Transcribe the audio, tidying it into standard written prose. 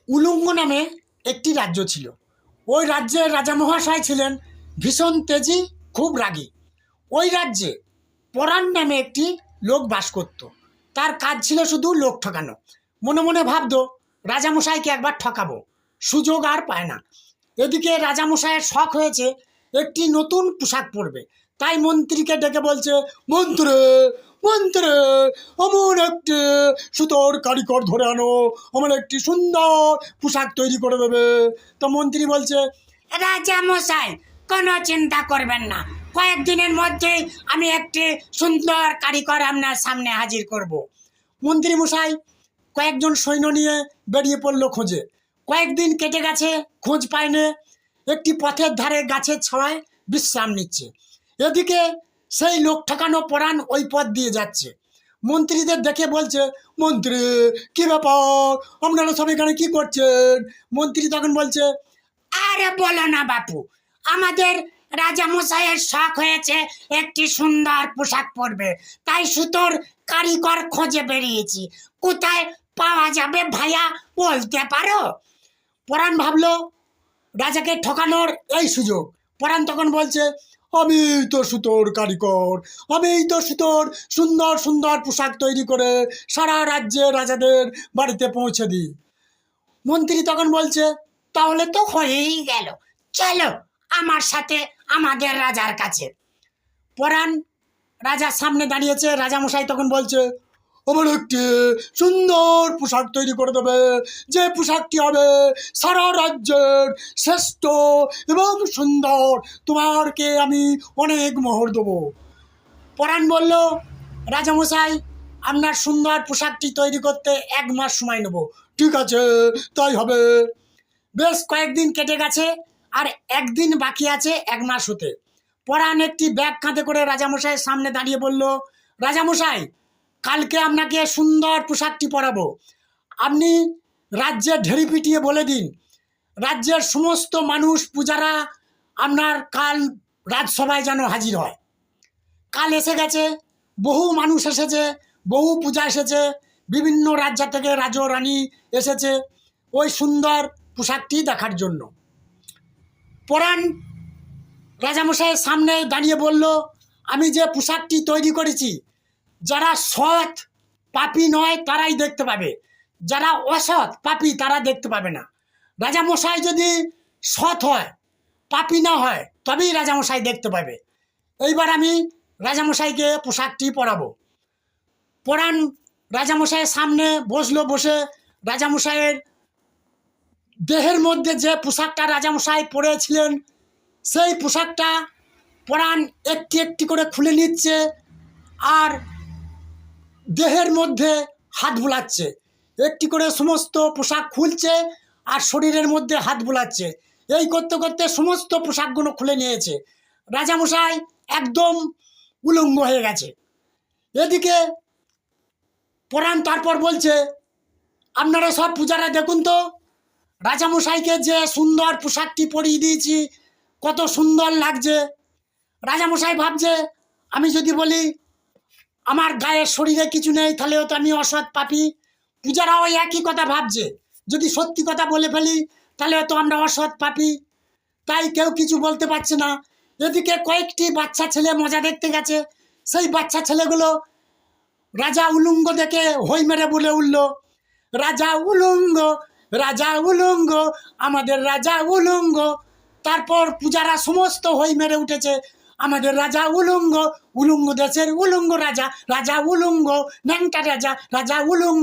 উলুঙ্গ নামে একটি রাজ্য ছিল। ওই রাজ্যের রাজা মহাশয় ছিলেন ভীষণ তেজি, খুব রাগী। ওই রাজ্যে পরাণ নামে একটি লোক বাস করত। তার কাজ ছিল শুধু লোক ঠকানো। মনে মনে ভাবতো রাজামশাইকে একবার ঠকাবো, সুযোগ আর পায় না। এদিকে রাজামশাইয়ের শখ হয়েছে একটি নতুন পোশাক পরবে। তাই মন্ত্রীকে ডেকে বলছে, মন্ত্রী মন্ত্রী, আমার একটি সুতোর কারিগর ধরে আনো, আমার একটি সুন্দর পোশাক তৈরি করে দেবে। তো মন্ত্রী বলছে, রাজামশাই কোনো চিন্তা করবেন না, কয়েকদিনের মধ্যেই আমি একটি সুন্দর কারিগর আপনার সামনে হাজির করব। মন্ত্রী মশাই কয়েকজন সৈন্য নিয়ে বেরিয়ে পড়লো খোঁজে। কয়েকদিন কেটে গেছে, খোঁজ পায়নি। একটি পথের ধারে গাছের ছায়ায় বিশ্রাম নিচ্ছে। এদিকে সেই লোক ঠকানো পরাণ ওই পথ দিয়ে যাচ্ছে। মন্ত্রীদের দেখে বলছে, মন্ত্রী কি ব্যাপার, আপনারা সব এখানে কি করছেন? মন্ত্রী তখন বলছে, আরে বলো না বাপু, আমাদের রাজামশাইয়ের শখ হয়েছে একটি সুন্দর পোশাক পরবে, তাই সুতোর কারিগর খোঁজে বেরিয়েছি। কোথায় পাওয়া যাবে ভাইয়া বলতে পারো? পরাণ ভাবলো রাজাকে ঠকানোর এই সুযোগ। পরাণ তখন বলছে, আমি তো সুতোর কারিগর, আমি তো সুতোর সুন্দর সুন্দর পোশাক তৈরি করে সারা রাজ্যে রাজাদের বাড়িতে পৌঁছে দিই। মন্ত্রী তখন বলছে, তাহলে তো হয়েই গেল, চলো আমার সাথে আমাদের রাজার কাছে। পরাণ রাজার সামনে দাঁড়িয়েছে। রাজামশাই তখন বলছে, আমার একটি সুন্দর পোশাক তৈরি করে দেবে, যে পোশাকটি হবে সারা রাজ্যের শ্রেষ্ঠ এবং সুন্দর, তোমারকে আমি অনেক মোহর দেবো। পরাণ বলল, রাজামশাই আপনার সুন্দর পোশাকটি তৈরি করতে 1 মাস সময় নেব। ঠিক আছে, তাই হবে। বেশ কয়েকদিন কেটে গেছে, আর একদিন বাকি আছে 1 মাস হতে। পরাণ একটি ব্যাগ কাঁধে করে রাজামশাইয়ের সামনে দাঁড়িয়ে বলল, রাজামশাই কালকে আপনাকে সুন্দর পোশাকটি পরাবো। আপনি রাজ্যে ঢেড়ি পিটিয়ে বলে দিন, রাজ্যের সমস্ত মানুষ পূজারা আপনার কাল রাজসভায় যেন হাজির হয়। কাল এসে গেছে, বহু মানুষ এসেছে, বহু পূজা এসেছে, বিভিন্ন রাজ্য থেকে রাজ রানী এসেছে ওই সুন্দর পোশাকটি দেখার জন্য। পরাণ রাজামশাইয়ের সামনে দাঁড়িয়ে বলল, আমি যে পোশাকটি তৈরি করেছি, যারা সৎ পাপী নয় তারাই দেখতে পাবে, যারা অসৎ পাপী তারা দেখতে পাবে না। রাজামশাই যদি সৎ হয়, পাপী না হয়, তবেই রাজামশাই দেখতে পাবে। এইবার আমি রাজামশাইকে পোশাকটি পরাবো। পরাণ রাজামশাইয়ের সামনে বসলো। বসে রাজামশাইয়ের দেহের মধ্যে যে পোশাকটা রাজামশাই পরেছিলেন, সেই পোশাকটা পরাণ একটি একটি করে খুলে নিচ্ছে, আর দেহের মধ্যে হাত বুলাচ্ছে। একটি করে সমস্ত পোশাক খুলছে আর শরীরের মধ্যে হাত বুলাচ্ছে। এই করতে করতে সমস্ত পোশাকগুলো খুলে নিয়েছে। রাজামশাই একদম উলঙ্গ হয়ে গেছে। এদিকে পরাণ তারপর বলছে, আপনারা সব পূজারা দেখুন তো, রাজামশাইকে যে সুন্দর পোশাকটি পরিয়ে দিয়েছি, কত সুন্দর লাগছে। রাজামশাই ভাবছে, আমি যদি বলি আমার গায়ের শরীরে কিছু নেই, তাহলেও তো আমি অসৎ পাপী। পূজারাও একই কথা ভাবছে, যদি সত্যি কথা বলে ফেলি তাহলে তো আমরা অসৎ পাপী। তাই কেউ কিছু বলতে পারছে না। এদিকে কয়েকটি বাচ্চা ছেলে মজা দেখতে গেছে। সেই বাচ্চা ছেলেগুলো রাজা উলঙ্গ দেখে হই মেরে বলে উঠল, রাজা উলঙ্গ, রাজা উলঙ্গ, আমাদের রাজা উলঙ্গ। তারপর পূজারা সমস্ত হই মেরে উঠেছে, আমাদের রাজা উলঙ্গ, উলঙ্গ দেশের উলঙ্গ রাজা, রাজা উলঙ্গ, ন্যাংটা রাজা, রাজা উলঙ্গ।